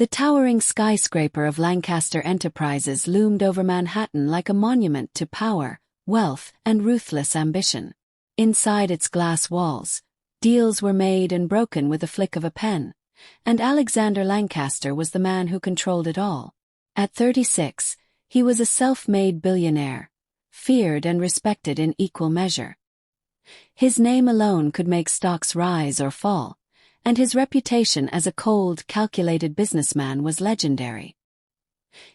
The towering skyscraper of Lancaster Enterprises loomed over Manhattan like a monument to power, wealth, and ruthless ambition. Inside its glass walls, deals were made and broken with a flick of a pen, and Alexander Lancaster was the man who controlled it all. At 36, he was a self-made billionaire, feared and respected in equal measure. His name alone could make stocks rise or fall, and his reputation as a cold, calculated businessman was legendary.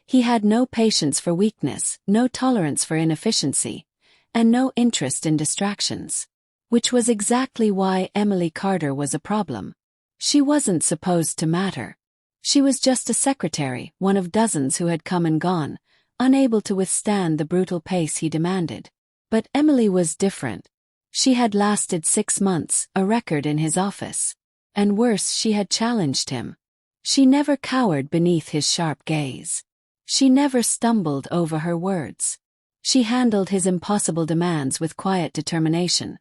He had no patience for weakness, no tolerance for inefficiency, and no interest in distractions. Which was exactly why Emily Carter was a problem. She wasn't supposed to matter. She was just a secretary, one of dozens who had come and gone, unable to withstand the brutal pace he demanded. But Emily was different. She had lasted 6 months, a record in his office. And worse, she had challenged him. She never cowered beneath his sharp gaze. She never stumbled over her words. She handled his impossible demands with quiet determination.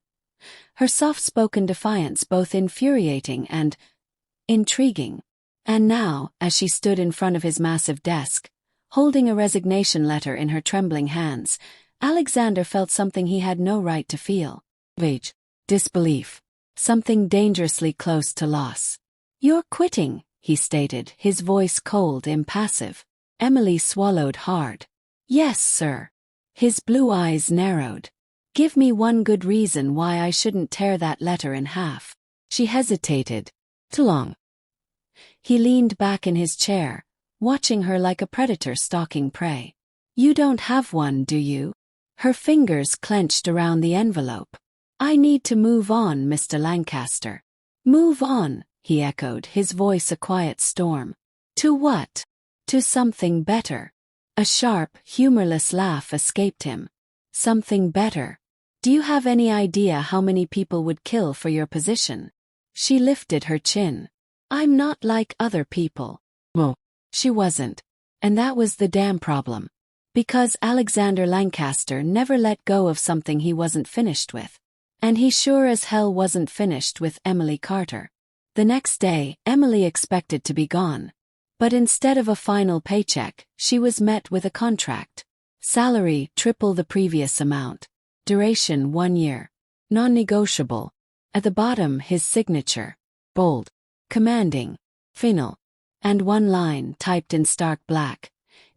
Her soft-spoken defiance both infuriating and intriguing. And now, as she stood in front of his massive desk, holding a resignation letter in her trembling hands, Alexander felt something he had no right to feel. Rage, disbelief, something dangerously close to loss. "You're quitting," he stated, his voice cold, impassive. Emily swallowed hard. "Yes, sir." His blue eyes narrowed. "Give me one good reason why I shouldn't tear that letter in half." She hesitated. "Too long." He leaned back in his chair, watching her like a predator stalking prey. "You don't have one, do you?" Her fingers clenched around the envelope. "I need to move on, Mr. Lancaster." "Move on," he echoed, his voice a quiet storm. "To what?" "To something better." A sharp, humorless laugh escaped him. "Something better? Do you have any idea how many people would kill for your position?" She lifted her chin. "I'm not like other people." Well, she wasn't. And that was the damn problem. Because Alexander Lancaster never let go of something he wasn't finished with. And he sure as hell wasn't finished with Emily Carter. The next day, Emily expected to be gone. But instead of a final paycheck, she was met with a contract. Salary triple the previous amount. Duration 1 year. Non-negotiable. At the bottom, his signature. Bold. Commanding. Final. And one line typed in stark black.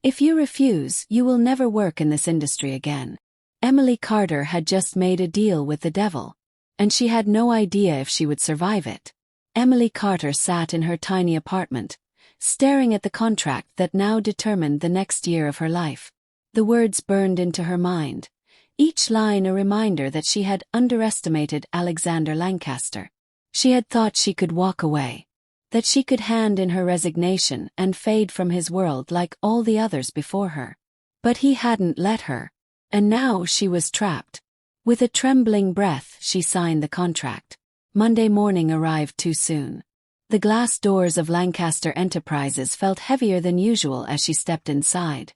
"If you refuse, you will never work in this industry again." Emily Carter had just made a deal with the devil. And she had no idea if she would survive it. Emily Carter sat in her tiny apartment, staring at the contract that now determined the next year of her life. The words burned into her mind, each line a reminder that she had underestimated Alexander Lancaster. She had thought she could walk away, that she could hand in her resignation and fade from his world like all the others before her. But he hadn't let her. And now she was trapped. With a trembling breath, she signed the contract. Monday morning arrived too soon. The glass doors of Lancaster Enterprises felt heavier than usual as she stepped inside,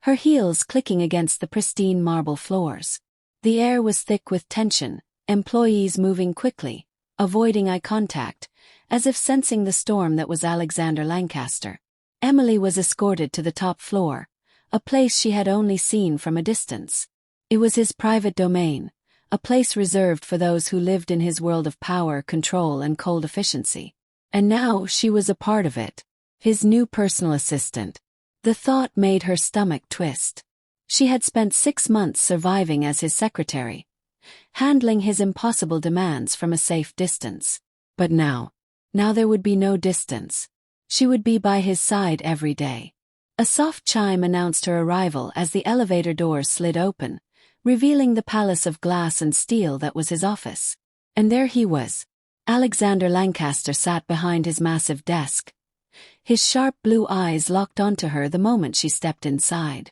her heels clicking against the pristine marble floors. The air was thick with tension, employees moving quickly, avoiding eye contact, as if sensing the storm that was Alexander Lancaster. Emily was escorted to the top floor, a place she had only seen from a distance. It was his private domain, a place reserved for those who lived in his world of power, control, and cold efficiency. And now she was a part of it, his new personal assistant. The thought made her stomach twist. She had spent 6 months surviving as his secretary, handling his impossible demands from a safe distance. But now there would be no distance. She would be by his side every day. A soft chime announced her arrival as the elevator doors slid open, revealing the palace of glass and steel that was his office. And there he was. Alexander Lancaster sat behind his massive desk. His sharp blue eyes locked onto her the moment she stepped inside.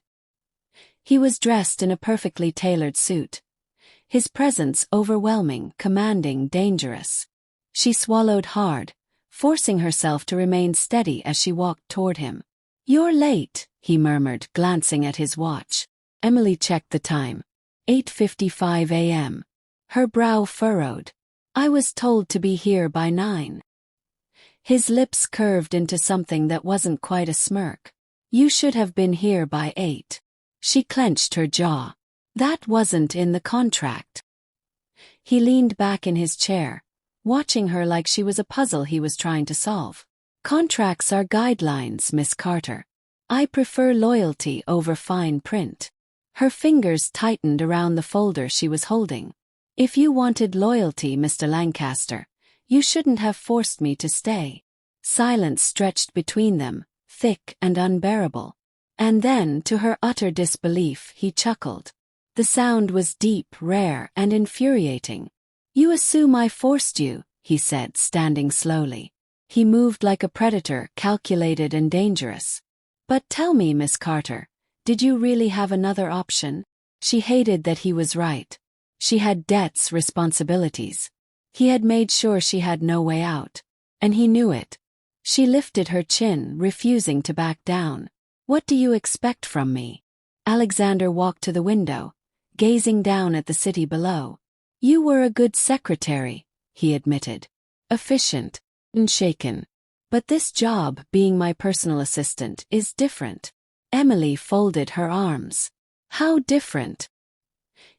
He was dressed in a perfectly tailored suit. His presence overwhelming, commanding, dangerous. She swallowed hard, forcing herself to remain steady as she walked toward him. "You're late," he murmured, glancing at his watch. Emily checked the time. 8:55 a.m. Her brow furrowed. "I was told to be here by 9. His lips curved into something that wasn't quite a smirk. You should have been here by 8. She clenched her jaw. That wasn't in the contract. He leaned back in his chair, watching her like she was a puzzle he was trying to solve. Contracts are guidelines, Miss Carter. I prefer loyalty over fine print. Her fingers tightened around the folder she was holding. If you wanted loyalty, Mr. Lancaster, you shouldn't have forced me to stay. Silence stretched between them, thick and unbearable. And then, to her utter disbelief, he chuckled. The sound was deep, rare, and infuriating. You assume I forced you, he said, standing slowly. He moved like a predator, calculated and dangerous. But tell me, Miss Carter, did you really have another option? She hated that he was right. She had debts, responsibilities. He had made sure she had no way out. And he knew it. She lifted her chin, refusing to back down. What do you expect from me? Alexander walked to the window, gazing down at the city below. You were a good secretary, he admitted. Efficient, unshaken. But this job, being my personal assistant, is different. Emily folded her arms. How different?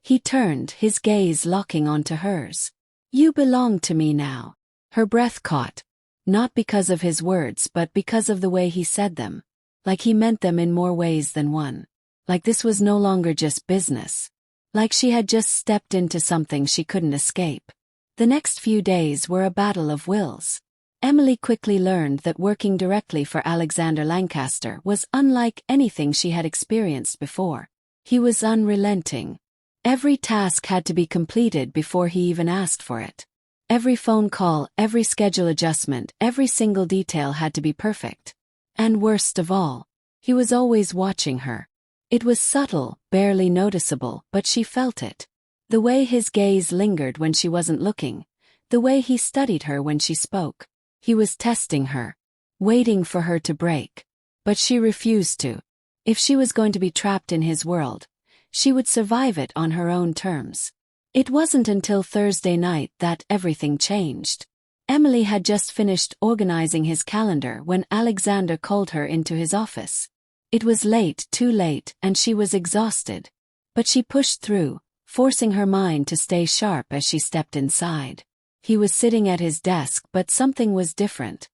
He turned, his gaze locking onto hers. You belong to me now. Her breath caught. Not because of his words, but because of the way he said them. Like he meant them in more ways than one. Like this was no longer just business. Like she had just stepped into something she couldn't escape. The next few days were a battle of wills. Emily quickly learned that working directly for Alexander Lancaster was unlike anything she had experienced before. He was unrelenting. Every task had to be completed before he even asked for it. Every phone call, every schedule adjustment, every single detail had to be perfect. And worst of all, he was always watching her. It was subtle, barely noticeable, but she felt it. The way his gaze lingered when she wasn't looking. The way he studied her when she spoke. He was testing her. Waiting for her to break. But she refused to. If she was going to be trapped in his world, she would survive it on her own terms. It wasn't until Thursday night that everything changed. Emily had just finished organizing his calendar when Alexander called her into his office. It was late, too late, and she was exhausted. But she pushed through, forcing her mind to stay sharp as she stepped inside. He was sitting at his desk, but something was different.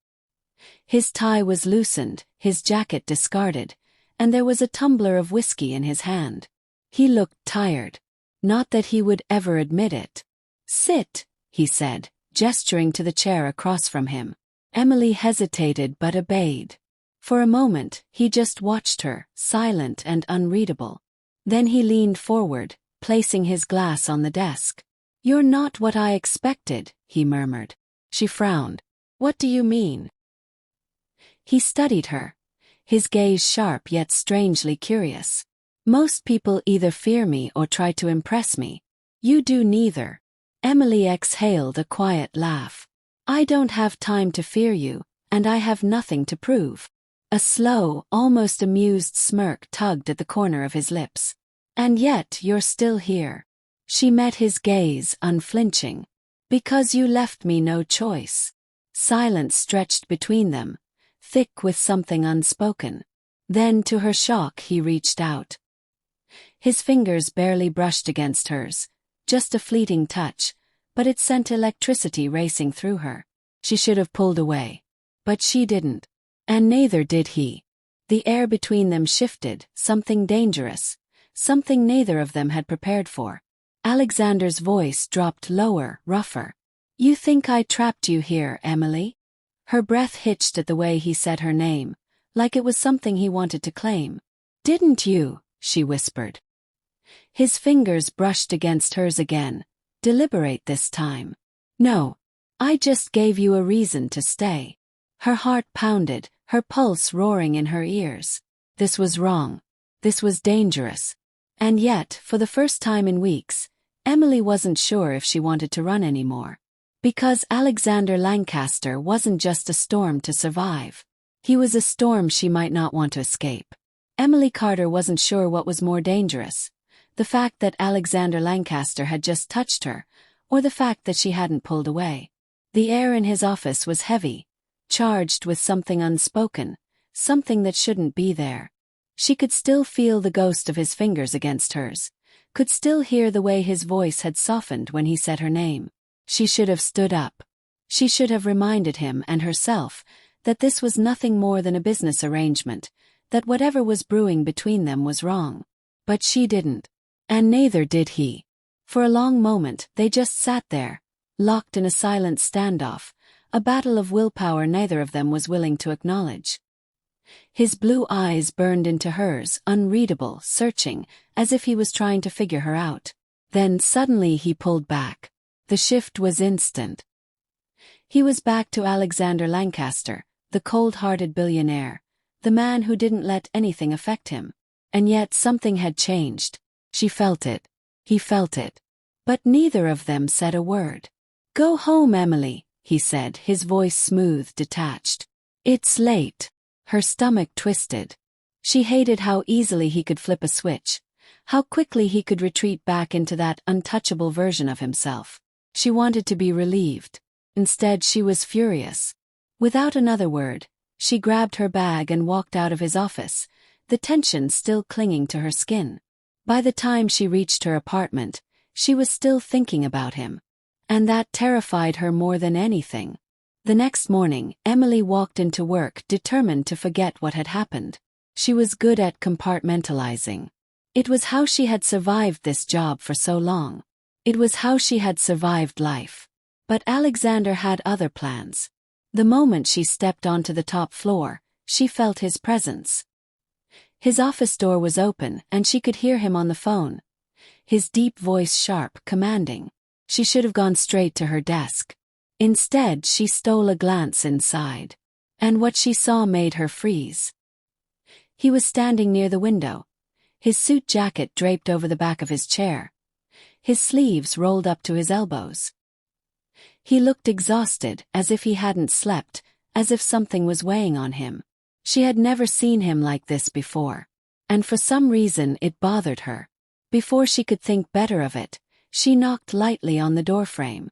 His tie was loosened, his jacket discarded, and there was a tumbler of whiskey in his hand. He looked tired. Not that he would ever admit it. Sit, he said, gesturing to the chair across from him. Emily hesitated but obeyed. For a moment, he just watched her, silent and unreadable. Then he leaned forward, placing his glass on the desk. You're not what I expected, he murmured. She frowned. What do you mean? He studied her, his gaze sharp yet strangely curious. Most people either fear me or try to impress me. You do neither. Emily exhaled a quiet laugh. I don't have time to fear you, and I have nothing to prove. A slow, almost amused smirk tugged at the corner of his lips. And yet you're still here. She met his gaze, unflinching. Because you left me no choice. Silence stretched between them, thick with something unspoken. Then, to her shock, he reached out. His fingers barely brushed against hers, just a fleeting touch, but it sent electricity racing through her. She should have pulled away. But she didn't. And neither did he. The air between them shifted, something dangerous, something neither of them had prepared for. Alexander's voice dropped lower, rougher. You think I trapped you here, Emily? Her breath hitched at the way he said her name, like it was something he wanted to claim. Didn't you? She whispered. His fingers brushed against hers again, deliberate this time. No. I just gave you a reason to stay. Her heart pounded, her pulse roaring in her ears. This was wrong. This was dangerous. And yet, for the first time in weeks, Emily wasn't sure if she wanted to run anymore. Because Alexander Lancaster wasn't just a storm to survive. He was a storm she might not want to escape. Emily Carter wasn't sure what was more dangerous. The fact that Alexander Lancaster had just touched her, or the fact that she hadn't pulled away. The air in his office was heavy, charged with something unspoken, something that shouldn't be there. She could still feel the ghost of his fingers against hers, could still hear the way his voice had softened when he said her name. She should have stood up. She should have reminded him and herself that this was nothing more than a business arrangement, that whatever was brewing between them was wrong. But she didn't. And neither did he. For a long moment they just sat there, locked in a silent standoff, a battle of willpower neither of them was willing to acknowledge. His blue eyes burned into hers, unreadable, searching, as if he was trying to figure her out. Then suddenly he pulled back. The shift was instant. He was back to Alexander Lancaster, the cold-hearted billionaire, the man who didn't let anything affect him. And yet something had changed. She felt it. He felt it. But neither of them said a word. "Go home, Emily," he said, his voice smooth, detached. "It's late." Her stomach twisted. She hated how easily he could flip a switch, how quickly he could retreat back into that untouchable version of himself. She wanted to be relieved. Instead, she was furious. Without another word, she grabbed her bag and walked out of his office, the tension still clinging to her skin. By the time she reached her apartment, she was still thinking about him. And that terrified her more than anything. The next morning, Emily walked into work determined to forget what had happened. She was good at compartmentalizing. It was how she had survived this job for so long. It was how she had survived life. But Alexander had other plans. The moment she stepped onto the top floor, she felt his presence. His office door was open and she could hear him on the phone. His deep voice sharp, commanding. She should have gone straight to her desk. Instead, she stole a glance inside. And what she saw made her freeze. He was standing near the window, his suit jacket draped over the back of his chair, his sleeves rolled up to his elbows. He looked exhausted, as if he hadn't slept, as if something was weighing on him. She had never seen him like this before. And for some reason it bothered her. Before she could think better of it, she knocked lightly on the doorframe.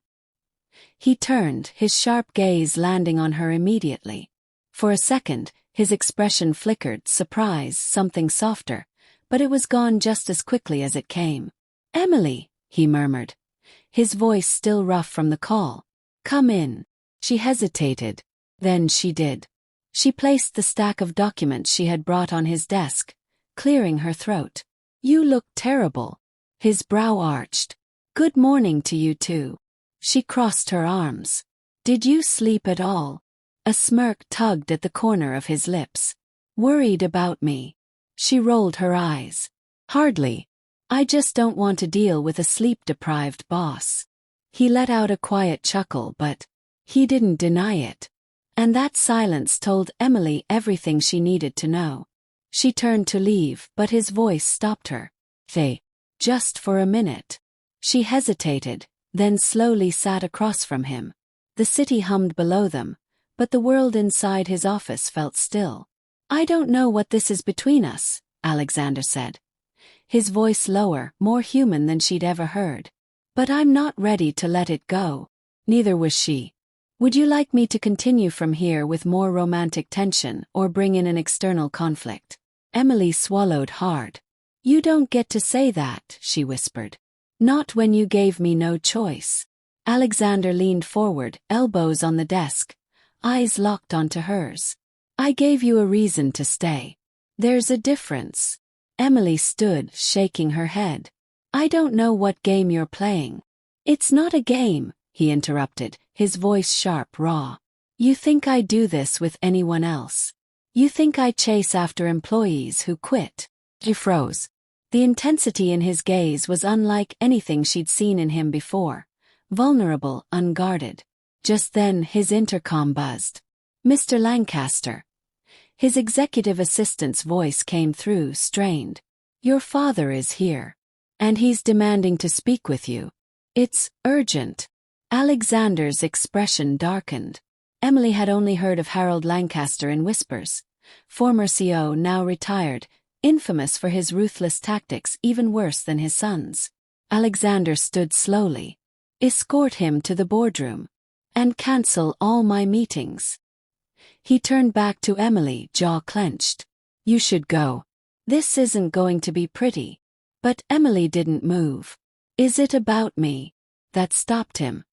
He turned, his sharp gaze landing on her immediately. For a second, his expression flickered, surprise, something softer, but it was gone just as quickly as it came. "Emily," he murmured, his voice still rough from the call. "Come in." She hesitated. Then she did. She placed the stack of documents she had brought on his desk, clearing her throat. "You look terrible." His brow arched. "Good morning to you too." She crossed her arms. "Did you sleep at all?" A smirk tugged at the corner of his lips. "Worried about me?" She rolled her eyes. "Hardly. I just don't want to deal with a sleep-deprived boss." He let out a quiet chuckle, but he didn't deny it. And that silence told Emily everything she needed to know. She turned to leave, but his voice stopped her. "They. Just for a minute." She hesitated, then slowly sat across from him. The city hummed below them, but the world inside his office felt still. "I don't know what this is between us," Alexander said. His voice lower, more human than she'd ever heard. "But I'm not ready to let it go." Neither was she. "Would you like me to continue from here with more romantic tension or bring in an external conflict?" Emily swallowed hard. "You don't get to say that," she whispered. "Not when you gave me no choice." Alexander leaned forward, elbows on the desk, eyes locked onto hers. "I gave you a reason to stay. There's a difference." Emily stood, shaking her head. "I don't know what game you're playing." "It's not a game," he interrupted, his voice sharp, raw. "You think I do this with anyone else? You think I chase after employees who quit?" She froze. The intensity in his gaze was unlike anything she'd seen in him before. Vulnerable, unguarded. Just then his intercom buzzed. "Mr. Lancaster." His executive assistant's voice came through, strained. "Your father is here. And he's demanding to speak with you. It's urgent." Alexander's expression darkened. Emily had only heard of Harold Lancaster in whispers. Former CO, now retired, infamous for his ruthless tactics, even worse than his son's. Alexander stood slowly. "Escort him to the boardroom. And cancel all my meetings." He turned back to Emily, jaw clenched. You should go. This isn't going to be pretty. But Emily didn't move. Is it about me? That stopped him.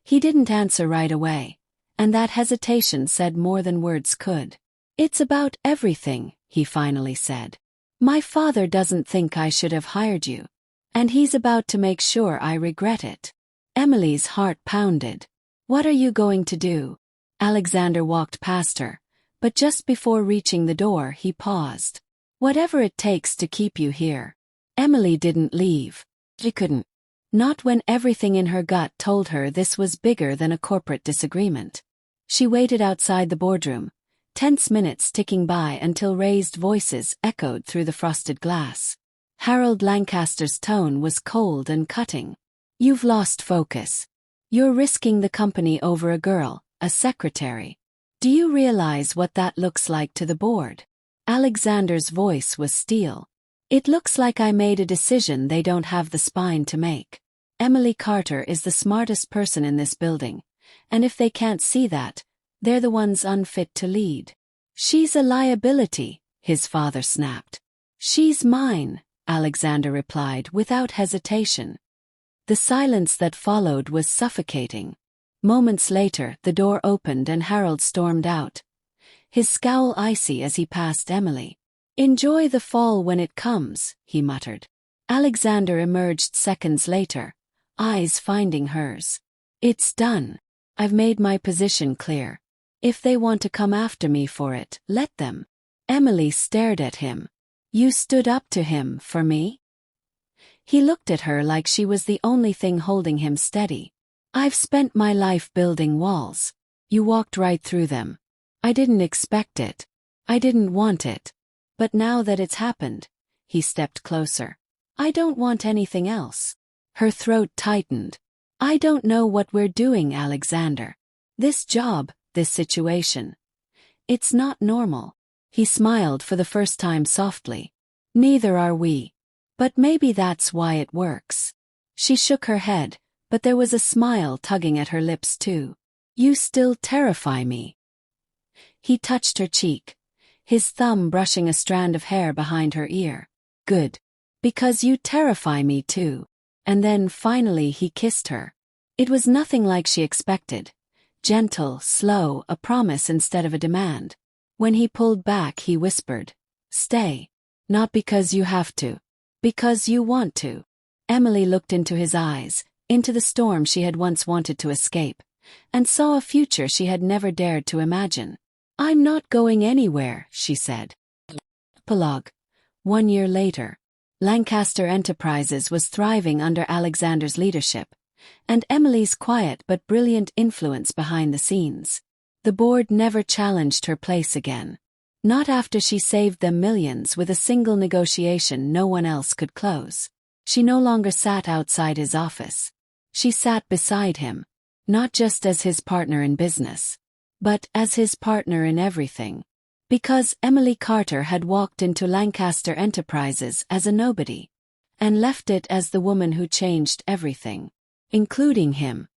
He didn't answer right away, and that hesitation said more than words could. It's about everything, he finally said. My father doesn't think I should have hired you. And he's about to make sure I regret it. Emily's heart pounded. What are you going to do? Alexander walked past her, but just before reaching the door he paused. Whatever it takes to keep you here. Emily didn't leave. She couldn't. Not when everything in her gut told her this was bigger than a corporate disagreement. She waited outside the boardroom, tense minutes ticking by until raised voices echoed through the frosted glass. Harold Lancaster's tone was cold and cutting. You've lost focus. You're risking the company over a girl, a secretary. Do you realize what that looks like to the board? Alexander's voice was steel. It looks like I made a decision they don't have the spine to make. Emily Carter is the smartest person in this building, and if they can't see that, they're the ones unfit to lead. She's a liability, his father snapped. She's mine, Alexander replied without hesitation. The silence that followed was suffocating. Moments later, the door opened and Harold stormed out, his scowl icy as he passed Emily. Enjoy the fall when it comes, he muttered. Alexander emerged seconds later, eyes finding hers. It's done. I've made my position clear. If they want to come after me for it, let them. Emily stared at him. You stood up to him for me? He looked at her like she was the only thing holding him steady. I've spent my life building walls. You walked right through them. I didn't expect it. I didn't want it. But now that it's happened, he stepped closer. I don't want anything else. Her throat tightened. I don't know what we're doing, Alexander. This job, this situation. It's not normal. He smiled for the first time softly. Neither are we. But maybe that's why it works. She shook her head, but there was a smile tugging at her lips too. You still terrify me. He touched her cheek, his thumb brushing a strand of hair behind her ear. Good. Because you terrify me too. And then finally he kissed her. It was nothing like she expected. Gentle, slow, a promise instead of a demand. When he pulled back he whispered, Stay. Not because you have to. Because you want to. Emily looked into his eyes, into the storm she had once wanted to escape, and saw a future she had never dared to imagine. I'm not going anywhere, she said. Epilogue. 1 year later. Lancaster Enterprises was thriving under Alexander's leadership, and Emily's quiet but brilliant influence behind the scenes. The board never challenged her place again. Not after she saved them millions with a single negotiation no one else could close. She no longer sat outside his office. She sat beside him, not just as his partner in business, but as his partner in everything. Because Emily Carter had walked into Lancaster Enterprises as a nobody, and left it as the woman who changed everything, including him.